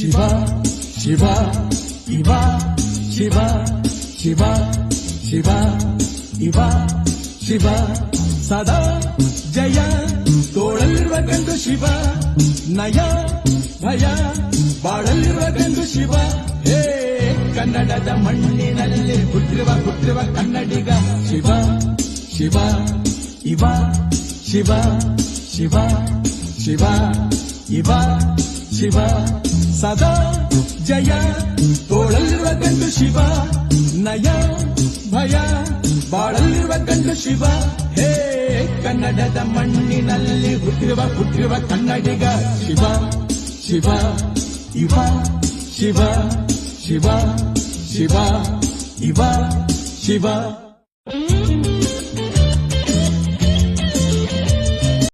ಶಿವ ಶಿವ ಇವ ಶಿವ ಶಿವ ಶಿವ ಇವ ಶಿವ ಸದಾ ಜಯ ತೋಳಲ್ಲಿರುವ ಗಂಡು ಶಿವ ನಯ ಭಯ ಬಾಳಲ್ಲಿರುವ ಗಂಡು ಶಿವ ಹೇ ಕನ್ನಡದ ಮಣ್ಣಿನಲ್ಲಿ ಹುಟ್ಟಿರುವ ಕನ್ನಡಿಗ ಶಿವ ಶಿವ ಇವ ಶಿವ ಶಿವ ಶಿವ ಇವ ಶಿವ ಸದಾ ಜಯ ತೋಳಲ್ಲಿರುವ ಗಂಡು ಶಿವ ನಯ ಭಯ ಬಾಳಲ್ಲಿರುವ ಗಂಡು ಶಿವ ಹೇ ಕನ್ನಡದ ಮಣ್ಣಿನಲ್ಲಿ ಹುಟ್ಟಿರುವ ಕನ್ನಡಿಗ ಶಿವ ಶಿವ ಇವ ಶಿವ ಶಿವ ಶಿವ ಇವ ಶಿವ